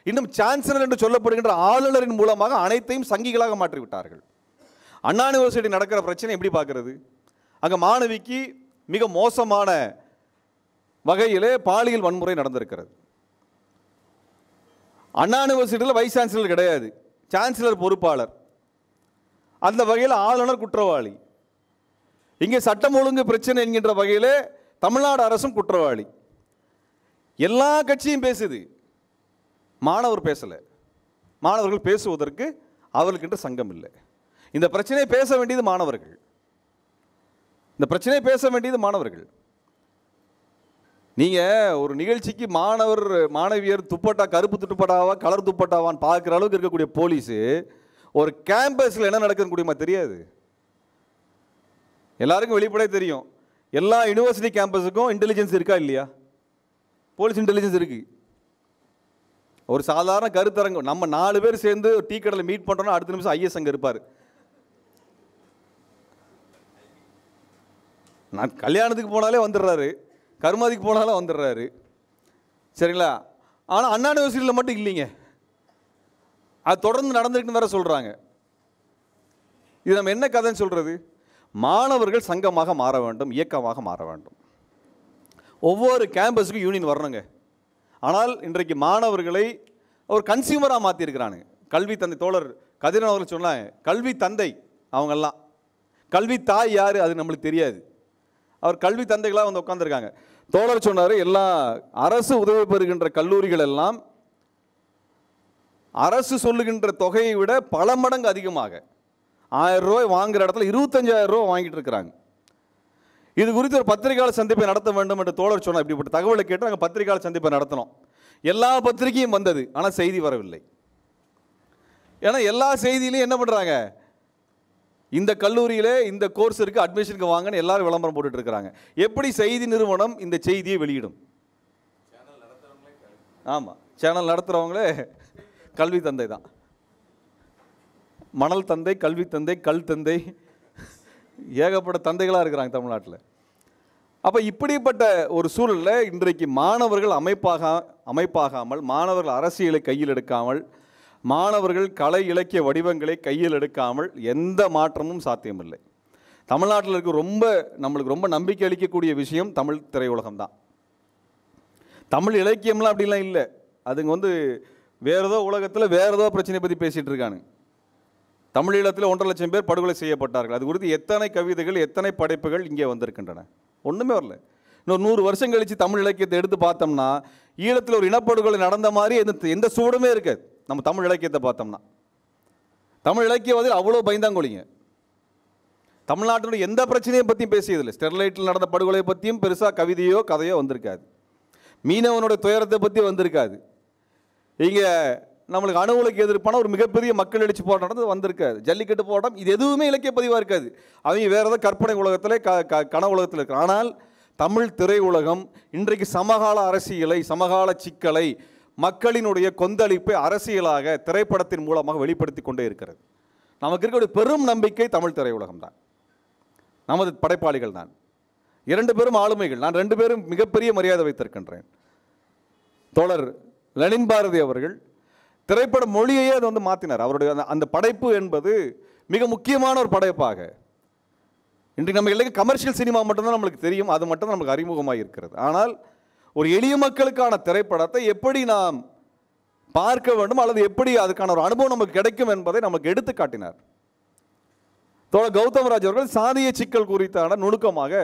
Speaker 1: இன்னும் சான்சலர் என்று சொல்லப்படுகின்ற ஆளுநரின் மூலமாக அனைத்தையும் சங்கிகளாக மாற்றிவிட்டார்கள். அண்ணா யூனிவர்சிட்டி நடக்கிற பிரச்சனை எப்படி பார்க்கறது? அங்கே மாணவிக்கு மிக மோசமான வகையிலே பாலியல் வன்முறை நடந்திருக்கிறது. அண்ணா யூனிவர்சிட்டியில் வைஸ் சான்சலர் கிடையாது, சான்சலர் பொறுப்பாளர். அந்த வகையில் ஆளுநர் குற்றவாளி. இங்கே சட்டம் ஒழுங்கு பிரச்சனை என்கின்ற வகையிலே தமிழ்நாடு அரசும் குற்றவாளி. எல்லா கட்சியும் பேசுது, மாணவர் பேசலை. மாணவர்கள் பேசுவதற்கு அவர்களுக்கென்று சங்கம் இல்லை. இந்த பிரச்சனையை பேச வேண்டியது மாணவர்கள். இந்த பிரச்சனையை பேச வேண்டியது மாணவர்கள். நீங்கள் ஒரு நிகழ்ச்சிக்கு மாணவியர் துப்பட்டா கருப்பு துப்பட்டாவா கலர் துப்பட்டாவான்னு பார்க்குற அளவுக்கு இருக்கக்கூடிய போலீஸு ஒரு கேம்பஸில் என்ன நடக்குதுன்னு கூடியமா தெரியாது. எல்லாருக்கும் வெளிப்படையே தெரியும். எல்லா யூனிவர்சிட்டி கேம்பஸுக்கும் இன்டெலிஜென்ஸ் இருக்கா இல்லையா? போலீஸ் இன்டெலிஜென்ஸ் இருக்கு. ஒரு சாதாரண கருத்தரங்கம், நம்ம 4 பேர் சேர்ந்து டீ கடையில் மீட் பண்ணுறோன்னா அடுத்த நிமிஷம் ஐஎஸ் அங்கே இருப்பார். நான் கல்யாணத்துக்கு போனாலே வந்துடுறாரு, கருமாதிக்கு போனாலும் வந்துடுறாரு, சரிங்களா? ஆனால் அண்ணா யூனிவர்சிட்டியில் மட்டும் இல்லைங்க. அது தொடர்ந்து நடந்துக்கிட்டு வேற சொல்கிறாங்க. இது நம்ம என்ன கதைன்னு சொல்கிறது? மாணவர்கள் சங்கமாக மாற வேண்டும், இயக்கமாக மாற வேண்டும். ஒவ்வொரு கேம்பஸுக்கும் யூனியன் வரணுங்க. ஆனால் இன்றைக்கு மாணவர்களை ஒரு கன்சியூமராக மாற்றிருக்கிறானுங்க. கல்வி தந்தை தோழர் கதிரவன் அவர்கள் சொன்னாங்க, கல்வி தந்தை அவங்கெல்லாம். கல்வி தாய் யார் அது நம்மளுக்கு தெரியாது. அவர் கல்வி தந்தைகளாக வந்து உட்காந்துருக்காங்க. தோழர் சொன்னார், எல்லா அரசு உதவி பெறுகின்ற கல்லூரிகள் எல்லாம் அரசு சொல்லுகின்ற தொகையை விட பல மடங்கு அதிகமாக 1000 ரூபாய் வாங்குகிற இடத்துல 25,000 ரூபாய் வாங்கிட்டு இருக்கிறாங்க. இது குறித்து ஒரு பத்திரிகையாளர் சந்திப்பை நடத்த வேண்டும் என்று தோழர் சொன்னார். இப்படிப்பட்ட தகவலை கேட்டு நாங்கள் பத்திரிகையாளர் சந்திப்பை நடத்தினோம். எல்லா பத்திரிகையும் வந்தது, ஆனால் செய்தி வரவில்லை. ஏன்னா எல்லா செய்தியிலையும் என்ன பண்ணுறாங்க, இந்த கல்லூரியில் இந்த கோர்ஸ் இருக்குது, அட்மிஷனுக்கு வாங்கன்னு எல்லாரும் விளம்பரம் போட்டுட்டு இருக்கிறாங்க. எப்படி செய்தி நிறுவனம் இந்த செய்தியை வெளியிடும்? ஆமாம், சேனல் நடத்துகிறவங்களே கல்வி தந்தை தான். மணல் தந்தை, கல்வி தந்தை, கல் தந்தை, ஏகப்பட்ட தந்தைகளாக இருக்கிறாங்க தமிழ்நாட்டில். அப்போ இப்படிப்பட்ட ஒரு சூழலில் இன்றைக்கு மாணவர்கள் அமைப்பாகாமல், மாணவர்கள் அரசியலை கையில் எடுக்காமல், மாணவர்கள் கலை இலக்கிய வடிவங்களை கையில் எடுக்காமல் எந்த மாற்றமும் சாத்தியமில்லை. தமிழ்நாட்டில் இருக்க நம்மளுக்கு ரொம்ப நம்பிக்கை அளிக்கக்கூடிய விஷயம் தமிழ் திரையுலகம் தான். தமிழ் இலக்கியம்லாம் அப்படிலாம் இல்லை. அதுங்க வேறு ஏதோ உலகத்தில் வேறு ஏதோ பிரச்சனையை பற்றி பேசிகிட்டு இருக்கானுங்க. தமிழீழத்தில் 1.5 லட்சம் பேர் படுகொலை செய்யப்பட்டார்கள். அது குறித்து எத்தனை கவிதைகள், எத்தனை படைப்புகள் இங்கே வந்திருக்கின்றன? ஒன்றுமே வரல. இன்னொரு 100 வருஷம் கழித்து தமிழ் இலக்கியத்தை எடுத்து பார்த்தோம்னா ஈழத்தில் ஒரு இனப்படுகொலை நடந்த மாதிரி எந்த சூடுமே இருக்காது. நம்ம தமிழ் இலக்கியத்தை பார்த்தோம்னா தமிழ் இலக்கியவாதிகள் அவ்வளோ பயந்தாங்கொழிங்க. தமிழ்நாட்டினுடைய எந்த பிரச்சனையை பற்றியும் பேசியதில்லை. ஸ்டெர்லைட்டில் நடந்த படுகொலையை பற்றியும் பெருசாக கவிதையோ கதையோ வந்திருக்காது. மீனவனுடைய துயரத்தை பற்றி வந்திருக்காது. இங்கே நம்மளுக்கு அணு உலைக்கு எதிர்ப்பான ஒரு மிகப்பெரிய மக்கள் எழுச்சி போராட்டம் வந்திருக்காது. ஜல்லிக்கட்டு போராட்டம், இது எதுவுமே இலக்கிய பதிவாக இருக்காது. அவங்க வேறு ஏதாவது கற்பனை உலகத்தில் கனவு உலகத்தில் இருக்கு. ஆனால் தமிழ் திரையுலகம் இன்றைக்கு சமகால அரசியலை, சமகால சிக்கலை, மக்களினுடைய கொந்தளிப்பை அரசியலாக திரைப்படத்தின் மூலமாக வெளிப்படுத்தி கொண்டே இருக்கிறது. நமக்கு இருக்கக்கூடிய பெரும் நம்பிக்கை தமிழ் திரையுலகம் தான், நமது படைப்பாளிகள் தான். 2 பேரும் ஆளுமைகள். நான் 2 பேரும் மிகப்பெரிய மரியாதை வைத்திருக்கின்றேன். தோழர் லெனின் பாரதி அவர்கள் திரைப்பட மொழியையே அது மாற்றினார். அவருடைய அந்த படைப்பு என்பது மிக முக்கியமான ஒரு படைப்பாக இன்றைக்கு நம்ம இல்லைங்க. கமர்ஷியல் சினிமா மட்டும்தான் நம்மளுக்கு தெரியும், அது மட்டும் நமக்கு அறிமுகமாக இருக்கிறது. ஆனால் ஒரு எளிய மக்களுக்கான திரைப்படத்தை எப்படி நாம் பார்க்க வேண்டும், அல்லது எப்படி அதுக்கான ஒரு அனுபவம் நமக்கு கிடைக்கும் என்பதை நமக்கு எடுத்து காட்டினார். தோழர் கௌதமராஜ் அவர்கள் சாதிய சிக்கல் குறித்தான நுணுக்கமாக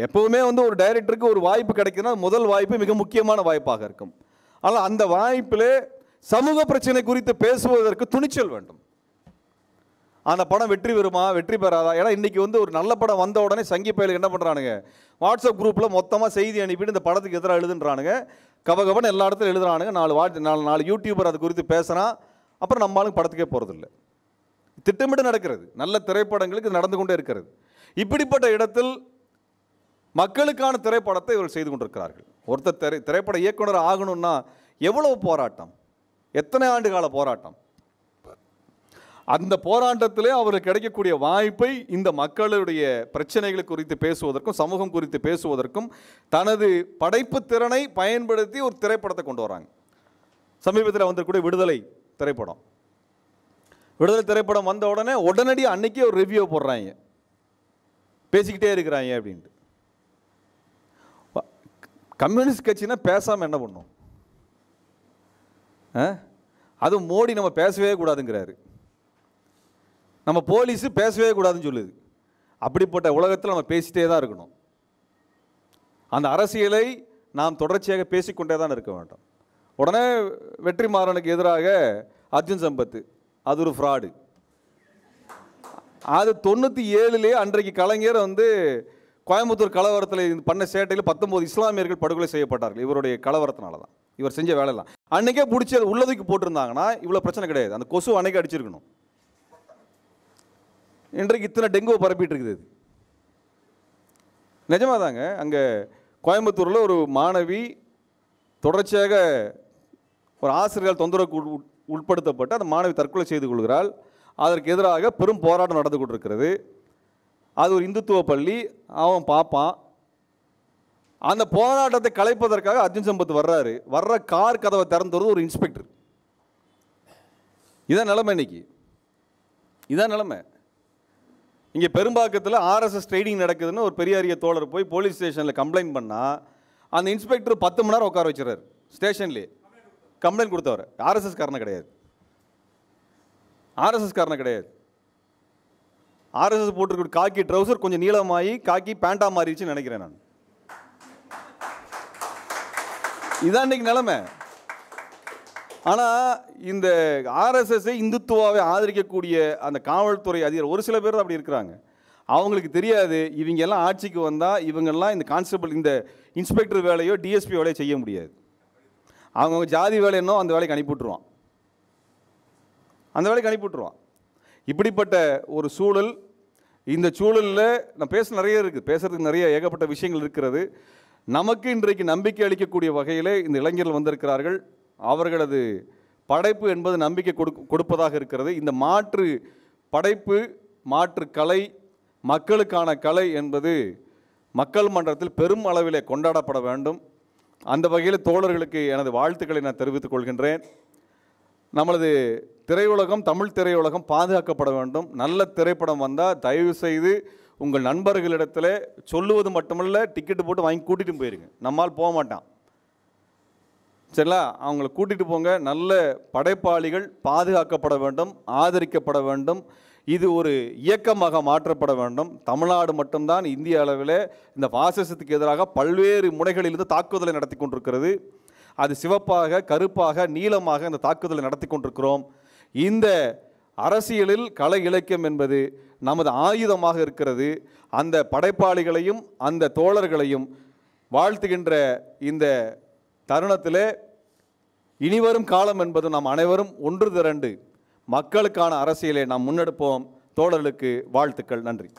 Speaker 1: எப்போவுமே ஒரு டைரக்டருக்கு ஒரு வாய்ப்பு கிடைக்குதுன்னா முதல் வாய்ப்பு மிக முக்கியமான வாய்ப்பாக இருக்கும். ஆனால் அந்த வாய்ப்பில் சமூக பிரச்சனை குறித்து பேசுவதற்கு துணிச்சல் வேண்டும். அந்த படம் வெற்றி பெறுமா, வெற்றி பெறாதா? ஏன்னா இன்றைக்கி ஒரு நல்ல படம் வந்த உடனே சங்கி பயலுக்கு என்ன பண்ணுறானுங்க, வாட்ஸ்அப் குரூப்பில் மொத்தமாக செய்தி அனுப்பிட்டு இந்த படத்துக்கு எதிராக எழுதுன்றானுங்க. கபகபன்னு எல்லா இடத்துலையும் எழுதுறானுங்க. 4 யூடியூபர் அது குறித்து பேசுனா அப்புறம் நம்மளும் படத்துக்கே போகிறதில்லை. திட்டமிட்டு நடக்கிறது. நல்ல திரைப்படங்களுக்கு இது நடந்து கொண்டே இருக்கிறது. இப்படிப்பட்ட இடத்தில் மக்களுக்கான திரைப்படத்தை இவர்கள் செய்து கொண்டிருக்கிறார்கள். ஒருத்தர் திரைப்பட இயக்குனர் ஆகணும்னா எவ்வளவு போராட்டம், எத்தனை ஆண்டு கால போராட்டம். அந்த போராட்டத்திலே அவருக்கு கிடைக்கக்கூடிய வாய்ப்பை இந்த மக்களுடைய பிரச்சனைகள் குறித்து பேசுவதற்கும், சமூகம் குறித்து பேசுவதற்கும் தனது படைப்பு திறனை பயன்படுத்தி ஒரு திரைப்படத்தை கொண்டு வராங்க. சமீபத்தில் வந்திருக்கக்கூடிய விடுதலை திரைப்படம். விடுதலை திரைப்படம் வந்த உடனடியாக அன்னைக்கே ஒரு ரிவ்யூ போடுறாங்க, பேசிக்கிட்டே இருக்கிறாங்க அப்படின்ட்டு. கம்யூனிஸ்ட் கட்சினா பேசாமல் என்ன பண்ணும்? அதுவும் மோடி நம்ம பேசவே கூடாதுங்கிறாரு, நம்ம போலீஸு பேசவே கூடாதுன்னு சொல்லுது. அப்படிப்பட்ட உலகத்தில் நம்ம பேசிட்டே தான் இருக்கணும். அந்த அரசியலை நாம் தொடர்ச்சியாக பேசிக்கொண்டே தான் இருக்க வேண்டும். உடனே வெற்றிமாறனுக்கு எதிராக அர்ஜுன் சம்பத், அது ஒரு ஃப்ராடு. அது 97 அன்றைக்கு கலைஞர் கோயம்புத்தூர் கலவரத்தில் பண்ண சேட்டையில் 19 இஸ்லாமியர்கள் படுகொலை செய்யப்பட்டார்கள். இவருடைய கலவரத்தினால தான், இவர் செஞ்ச வேலையெல்லாம். அன்றைக்கே பிடிச்சி அது உள்ளதுக்கு போட்டிருந்தாங்கன்னா இவ்வளோ பிரச்சனை கிடையாது. அந்த கொசு அன்னைக்கு அடிச்சிருக்கணும். இன்றைக்கு இத்தனை டெங்குவை பரப்பிட்டு இருக்குது. நிஜமாக தாங்க. அங்கே கோயம்புத்தூரில் ஒரு மாணவி தொடர்ச்சியாக ஒரு ஆசிரியர்கள் தொந்தரவுக்கு உட்படுத்தப்பட்டு அந்த மாணவி தற்கொலை செய்து கொள்கிறாள். அதற்கு எதிராக பெரும் போராட்டம் நடந்து கொண்டிருக்கிறது. அது ஒரு இந்துத்துவ பள்ளி, அவன் பார்ப்பான். அந்த போராட்டத்தை கலைப்பதற்காக அர்ஜுன் சம்பத் வர்ற கார் கதவை திறந்துறது ஒரு இன்ஸ்பெக்டர். இதான் நிலைமை இன்னைக்கு. இதான் நிலைமை. இங்கே பெரும்பாக்கத்தில் ஆர்எஸ்எஸ் ட்ரைனிங் நடக்குதுன்னு ஒரு பெரியாரிய தோழர் போய் போலீஸ் ஸ்டேஷனில் கம்ப்ளைண்ட் பண்ணால் அந்த இன்ஸ்பெக்டர் 10 மணி நேரம் உட்கார வச்சுறாரு ஸ்டேஷன்லேயே. கம்ப்ளைண்ட் கொடுத்தவர் ஆர்எஸ்எஸ் காரணம் கிடையாது. ஆர்எஸ்எஸ் காரணம் கிடையாது. ஆர்எஸ்எஸ் போட்டிருக்க காக்கி ட்ரௌசர் கொஞ்சம் நீளமாகி காக்கி பேண்டா மாறிடுச்சுன்னு நினைக்கிறேன் நான். இதான் இன்னைக்கு நிலைமை. ஆனால் இந்த ஆர்எஸ்எஸ்ஸை இந்துத்துவாவை ஆதரிக்கக்கூடிய அந்த காவல்துறை அதிகாரி ஒரு சில பேர் அப்படி இருக்கிறாங்க. அவங்களுக்கு தெரியாது இவங்க எல்லாம் ஆட்சிக்கு வந்தால் இவங்கெல்லாம் இந்த கான்ஸ்டபிள், இந்த இன்ஸ்பெக்டர் வேலையோ டிஎஸ்பி வேலையோ செய்ய முடியாது. அவங்கவுங்க ஜாதி வேலை என்னோ அந்த வேலைக்கு அனுப்பிவிட்டுருவான், அந்த வேலைக்கு அனுப்பிவிட்டுருவான். இப்படிப்பட்ட ஒரு சூழல். இந்த சூழலில் நான் நிறைய இருக்குது, பேசுகிறதுக்கு நிறைய ஏகப்பட்ட விஷயங்கள் இருக்கிறது. நமக்கு இன்றைக்கு நம்பிக்கை அளிக்கக்கூடிய வகையில் இந்த இளைஞர்கள் வந்திருக்கிறார்கள். அவர்களது படைப்பு என்பது நம்பிக்கை கொடுப்பதாக இருக்கிறது. இந்த மாற்று படைப்பு, மாற்று கலை, மக்களுக்கான கலை என்பது மக்கள் மன்றத்தில் பெரும் அளவிலே கொண்டாடப்பட வேண்டும். அந்த வகையில் தோழர்களுக்கு எனது வாழ்த்துக்களை நான் தெரிவித்துக் கொள்கின்றேன். நமது திரையுலகம், தமிழ் திரையுலகம் பாதுகாக்கப்பட வேண்டும். நல்ல திரைப்படம் வந்தால் தயவு செய்து உங்கள் நண்பர்களிடத்தில் சொல்லுவது மட்டுமல்ல, டிக்கெட்டு போட்டு வாங்கி கூட்டிகிட்டு போயிருங்க. நம்மால் போக மாட்டான், சரிங்களா? அவங்கள கூட்டிகிட்டு போங்க. நல்ல படைப்பாளிகள் பாதுகாக்கப்பட வேண்டும், ஆதரிக்கப்பட வேண்டும். இது ஒரு இயக்கமாக மாற்றப்பட வேண்டும். தமிழ்நாடு மட்டும்தான் இந்திய அளவில் இந்த பாசிசத்துக்கு எதிராக பல்வேறு முனைகளிலிருந்து தாக்குதலை நடத்தி கொண்டிருக்கிறது. அது சிவப்பாக, கருப்பாக, நீளமாக இந்த தாக்குதலை நடத்தி கொண்டிருக்கிறோம். இந்த அரசியலில் கலை இலக்கியம் என்பது நமது ஆயுதமாக இருக்கிறது. அந்த படைப்பாளிகளையும் அந்த தோழர்களையும் வாழ்த்துகின்ற இந்த தருணத்திலே இனிவரும் காலம் என்பது நாம் அனைவரும் ஒன்று திரண்டு மக்களுக்கான அரசியலை நாம் முன்னெடுப்போம். தோழர்களுக்கு வாழ்த்துக்கள். நன்றி.